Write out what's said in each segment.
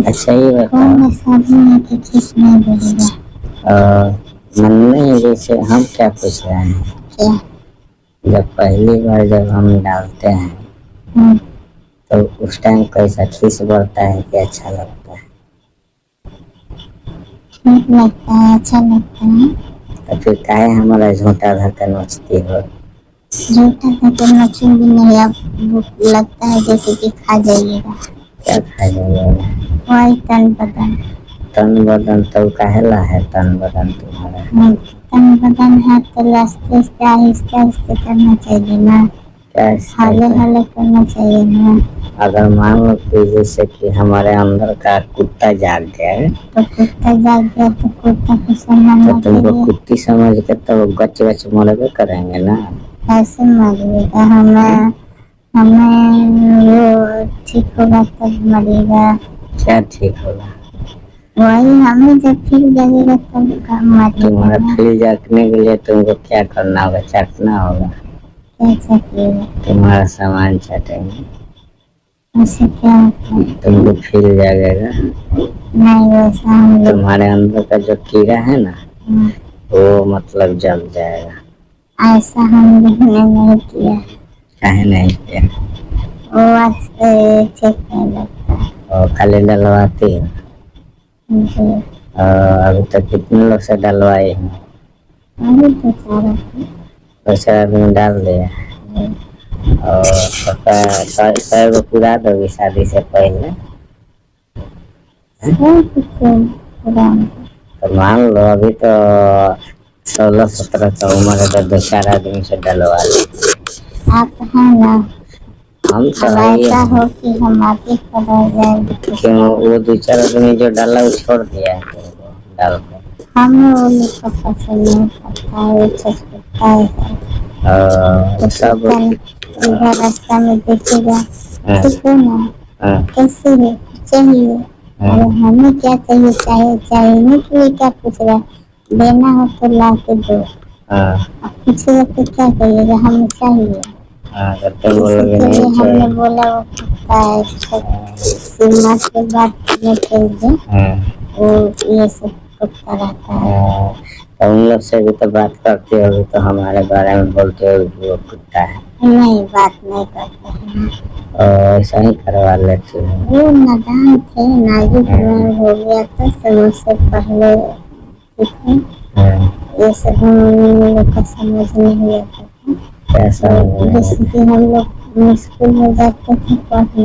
अच्छा ये कौन बताओ, शादी में कि किस नहीं बोलेगा। मन में जैसे हम क्या पूछ रहे हैं, क्या? जब पहली बार जब हम डालते हैं तो उस टाइम कैसा खीस बढ़ता है कि अच्छा लगता है? ठीक लगता है, अच्छा लगता है। तो फिर काहे हमारा झूठा धक्का नोचती हो? झूठा धक्का नोचूंगी नहीं, अब भूख लगता है जैसे कि खा जाइएगा। क्या खा जाइएगा? वही तन बदन। तन बदन तो काहेला है तन बदन तुम्हारा? तन बदन है तो आस्ते आस्ते आहिस्ते आहिस्ते करना चाहिए ना, हाले हाले करना चाहिए ना। अगर मान लो कि जैसे कि हमारे अंदर का कुत्ता जाग गया, तो कुत्ता जाग गया तो कुत्ता को सम्मान तो तुमको कुत्ती समझ के तो गच गच मरबे करेंगे ना। ऐसे मरिएगा, हमें हमें वो ठीक होगा तब मरिएगा। क्या ठीक होगा? वही हमें जब फिर जगेगा तब मरिएगा। तुम्हारा फिर जागने के लिए तुमको क्या करना होगा? चाटना होगा। क्या चाहिए? तुम्हारा सामान चाटेंगे। उससे क्या होता है? तुमको फिर जागेगा नहीं, वैसा हम लोग तुम्हारे अंदर का जो कीड़ा है ना वो मतलब जल जाएगा। ऐसा हम लोग ने नहीं किया। काहे नहीं किया? वो ऐसे चेक नहीं लगता है। और खाली डलवाती है। अभी तक कितने लोग से डलवाई है? अभी तो सारा वैसे आदमी डाल दिया। और सौ को पूरा दोगी शादी से पहले? तो मान लो अभी तो 16-17 का उम्र है तो 2-4 आदमी से डलवा लो। आप है ना, हम तो ऐसा हो कि हम आगे रह जाए। क्यों वो 2-4 आदमी जो डाला वो छोड़ दिया है डाल कर? हमें वो लोग का पसंद नहीं पड़ता है, वो छटपटा है। सब इधर रास्ता में देखेगा ठीक है ना, कैसे है चाहिए, अरे हमें क्या चाहिए, चाहिए के लिए क्या पूछ रहा है, देना हो तो ला के दो। अब पूछेगा तो क्या कहिएगा, हमें चाहिए। इसलिए हमने बोला वो कुत्ता है, सीमा के बाद में खेल दे, वो ये सब कुत्ता रहता है। तो उन लोग से भी तो बात करते होगी तो हमारे बारे में बोलते हो वो कुत्ता है? नहीं, बात नहीं करते हैं। ऐसा ही करवा लेते हो? वो नादान थे, नाजुक हो गया था, समय से पहले ये सब हम लोग का समझ नहीं आता था। कैसा? जैसे कि हम लोग स्कूल में जाते थे पढ़ने,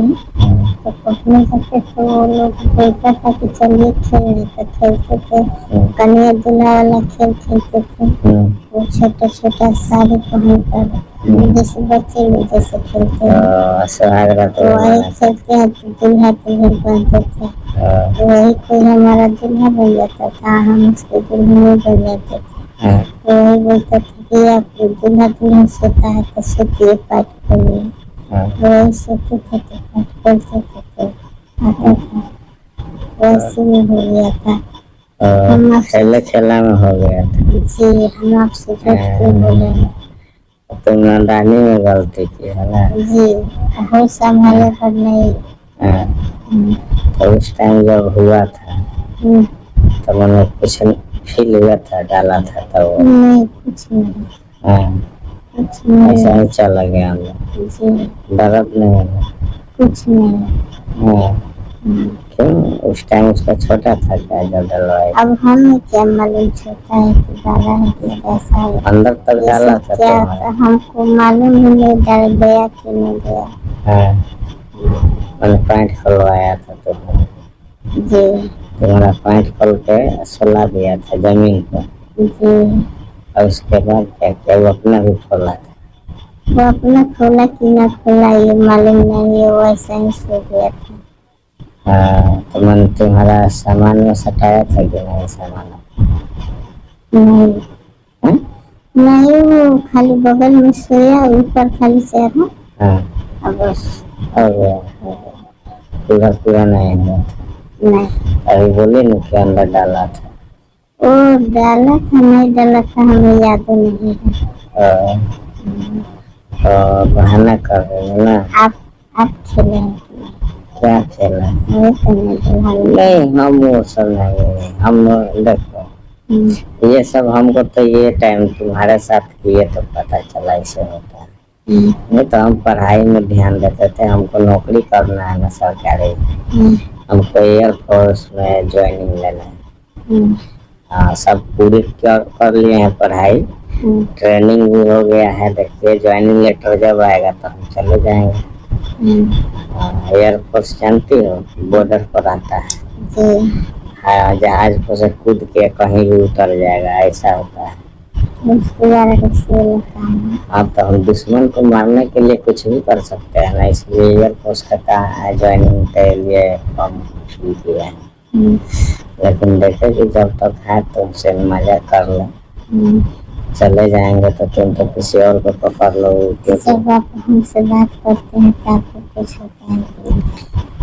तो पढ़ने जाते थे वो लोग बोलता था कि चलिए खेलने, तो खेलते थे, कन्या दूल्हा वाला खेल खेलते थे। वो छोटा छोटा साड़ी पहन कर जैसे बच्चे लोग जैसे खेलते हैं वही खेलते हैं, तो दूल्हा दुल्हन बनते थे। वही कोई हमारा दूल्हा बन जाता था, हम उसके दुल्हन बन जाते थे। वही बोलता था कि आप दूल्हा दुल्हन सोता है तो सोतिए पाठ करिए। वही सोते थे तो पाठ करते थे तो आता था, वैसे में हो गया था। हम खेला खेला में हो गया था जी, हम आपसे झूठ क्यों बोले? तो नादानी में गलती की है ना जी, बहुत संभाले पर नहीं। तो उस टाइम जब हुआ था तो मैंने कुछ फील हुआ था, डाला था तो नहीं, कुछ नहीं, कुछ नहीं, ऐसा ही चला गया अंदर, दर्द नहीं हुआ? कुछ नहीं। क्यों उस टाइम उसका छोटा था क्या जब डलवाया? अब हमें क्या मालूम छोटा है कि बड़ा है कि कैसा है, अंदर तक डाला था क्या हमको मालूम ही नहीं, डर गया कि नहीं गया। मैंने पैंट खुलवाया था तो जी, तुम्हारा पैंट खोल के सुला दिया था जमीन पर जी। और उसके बाद क्या क्या वो अपना भी खोला था? वो अपना खोला कि ना खोला ये मालूम नहीं है, वो ऐसा ही सो गया था। तो मैंने तुम्हारा सामान में सटाया था कि नहीं सामान? नहीं, नहीं, वो खाली बगल में सोया, ऊपर खाली चढ़ा। अब बस हो गया, पूरा पूरा नहीं हुआ था? नहीं, अभी बोले न कि अंदर डाला था। ओ डाला था नहीं डाला था हमें याद नहीं है। बहाना कर रहे हो ना आप खेले हैं? क्या खेला? वही करने दूल्हा लोग। नहीं, हम वो सब नहीं, हम देखो ये सब हमको तो ये टाइम तुम्हारे साथ किए तो पता चला इसे होता है। नहीं तो हम पढ़ाई में ध्यान देते थे, हमको नौकरी करना है ना सरकारी, हमको एयरफोर्स में ज्वाइनिंग लेना है। हाँ, सब पूरी कर लिए हैं पढ़ाई, ट्रेनिंग भी हो गया है। देखिए ज्वाइनिंग लेटर जब आएगा तो हम चले जाएंगे। एयरफोर्स जानती हो, बॉर्डर पर आता है। हाँ, जहाज पर से कूद के कहीं भी उतर जाएगा, ऐसा होता है। हाँ, तो हम दुश्मन को मारने के लिए कुछ भी कर सकते हैं ना, इसलिए एयरफोर्स का कहा है ज्वाइनिंग के लिए फॉर्म किया है। लेकिन देखे कि जब तक है तुमसे मजा कर लो, चले जाएंगे तो तुम तो किसी और को पकड़ लो। जब आप हमसे बात करते हैं तो आपको कुछ होता है?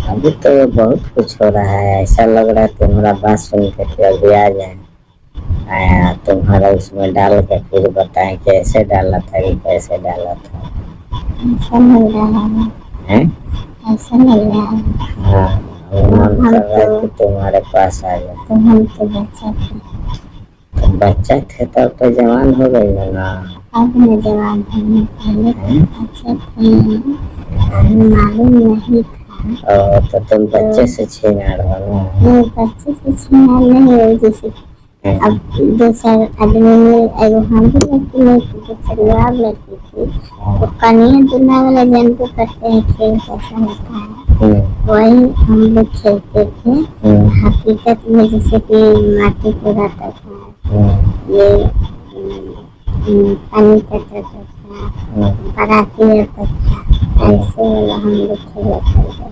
अभी तो ये बहुत कुछ हो रहा है, ऐसा लग रहा है तुम्हारा बात सुन के कि अभी आ जाए तुम्हारा उसमें डाल के फिर बताएं कैसे डाला था कि कैसे डाला था। ऐसा लग रहा है, ऐसा लग रहा है। हाँ, मन कर रहा है कि तुम्हारे पास आ जाए। तो हम तो बच्चा थे। तो बच्चा थे तब तो जवान हो गई है ना। अब मैं जवान हूँ, पहले तो बच्चा था, मालूम नहीं था। और तो तुम बच्चे से छीना रहो ना। नहीं, बच्चे से छीना नहीं है, जैसे अब दो चार आदमी में एगो हम भी लड़की नहीं थी, दो चार और लड़की थी, तो कन्या दूल्हा वाला जन को करते हैं खेल कैसा होता है, वही हम लोग खेलते थे। हकीकत में जैसे कि माटी को रहता था, ये पानी करता था, बाराती रहता था, ऐसे वाला हम लोग खेला खेलते।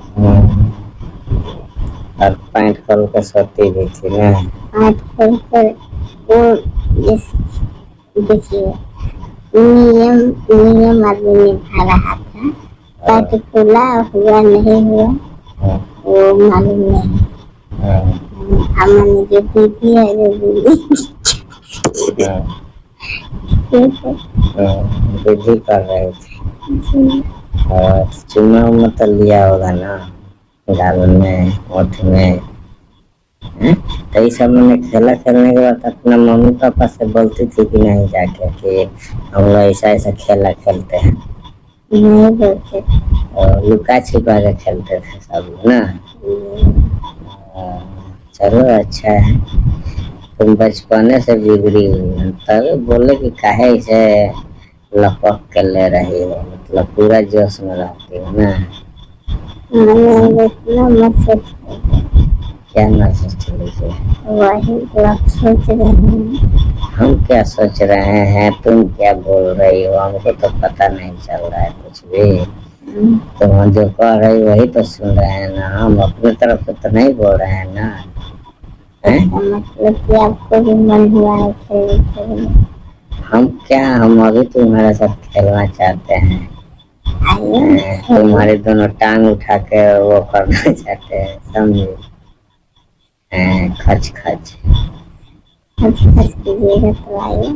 और पैंट खोल कर सोती भी थी ना। पैंट खोल कर वो देखिए नियम आदमी निभा रहा था। पैंट खुला हुआ नहीं हुआ वो मालूम नहीं। हमने जो दीदी है जो विधि कर रही थी और चुना उना तो लिया होगा ना गाल में ओठ में। तो ये सब मैंने खेला खेलने के बाद अपना मम्मी पापा से बोलती थी कि नहीं जाके कि हम लोग ऐसा ऐसा खेला खेलते हैं? नहीं बोलते, और लुका छिपा के खेलते थे सब ना। चलो अच्छा है, तुम बचपने से बिगड़ी हुई, तब बोले कि काहे इसे लपक के ले रही हो, मतलब पूरा जोश में रहती हो ना। क्या ना सोच रही थी? वही लोग सोच रहे हैं। हम क्या सोच रहे हैं, तुम क्या बोल रही हो, हमको तो पता नहीं चल रहा है कुछ भी। तुम जो कह रही वही तो सुन रहे हैं ना, हम अपनी तरफ से तो नहीं बोल रहे हैं ना। मतलब कि आपको भी मन हुआ है खेलने? हम अभी तुम्हारे साथ खेलना चाहते हैं। तुम्हारे दोनों टांग उठा के वो करना चाहते हैं, समझे? खच खच कीजिएगा तो आइए।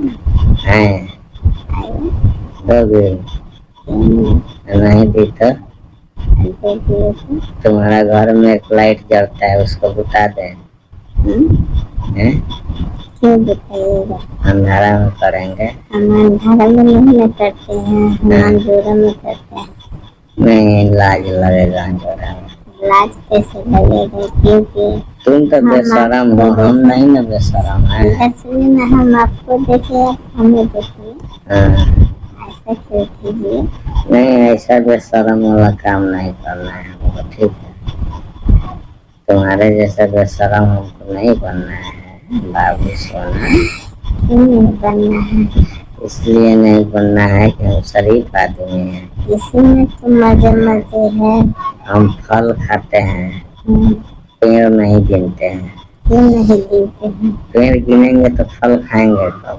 दोगे? नहीं दी तो तुम्हारा घर में एक लाइट जलता है, उसको बुता दे। क्यों बताइएगा? अंधारा में करेंगे। हम अंधारा में नहीं करते हैं, हम अंधेरा में करते हैं। नहीं, लाज लगेगा अंधेरा में। लाज कैसे लगेगा? क्योंकि तुम तो बेशरम हो, हम नहीं ना बेशरम है। सुनिए ना, हम आपको देखे हमें देखिए, ऐसा क्यों कीजिए? नहीं, ऐसा बेशरम वाला काम नहीं करना है हमको, ठीक है? तुम्हारे जैसा बेशरम हमको नहीं बनना है बाबू सोना। क्यों नहीं बनना है? इसलिए नहीं बनना है कि हम शरीफ आदमी हैं। इसमें तो मजे मजे है। हम फल खाते हैं, पेड़ नहीं गिनते हैं। क्यों नहीं गिनते हैं? पेड़ गिनेंगे तो फल खाएंगे कब?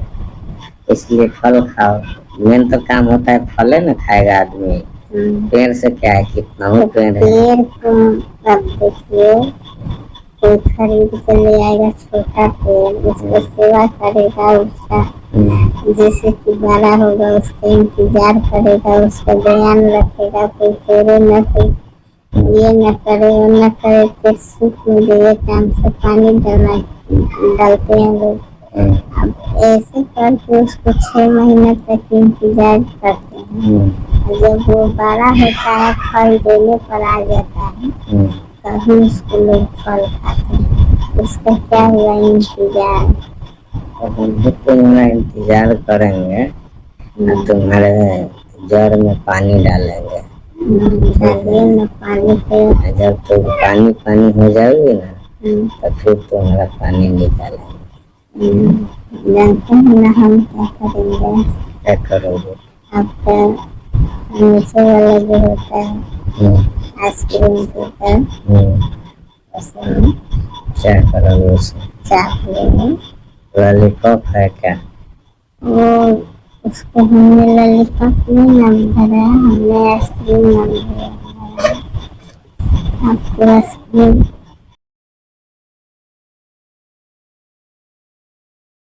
इसलिए फल खाओ। मेन तो काम होता है फले न खाएगा आदमी, पेड़ से क्या है, कितना हो पेड़ है। पेड़ को अब देखिए, कोई खरीद के ले आएगा छोटा पेड़, उसको सेवा करेगा, उसका जैसे कि बड़ा होगा उसका इंतजार करेगा, उसका ध्यान रखेगा, कोई तोड़े न कोई ये न करे वो न करे, फिर सूख मुझे टाइम से पानी डालते हैं लोग। अब ऐसे करके उसको 6 महीने तक इंतजार करते हैं। और जब वो बड़ा होता है, फल देने पर आ जाता है, तभी उसको लोग फल खाते हैं। उसका क्या हुआ इंतजार। अब हम भी तुम्हारा इंतजार करेंगे और तुम्हारे जड़ में पानी डालेंगे। डालिए न पानी पे। और जब तुम पानी पानी हो जाओगी ना, तो फिर तुम्हारा पानी निकालेंगे। जानते हैं ना हम क्या करेंगे। क्या करोगे? आपका नीचे वाला जो होता है आइसक्रीम के ऊपर, उसमें क्या करोगे उसे? चाप लेंगे। लॉलीपॉप है क्या? वो उसको हमने लॉलीपॉप नहीं नाम धरा, हमने आइसक्रीम नाम दिया। आपको आइसक्रीम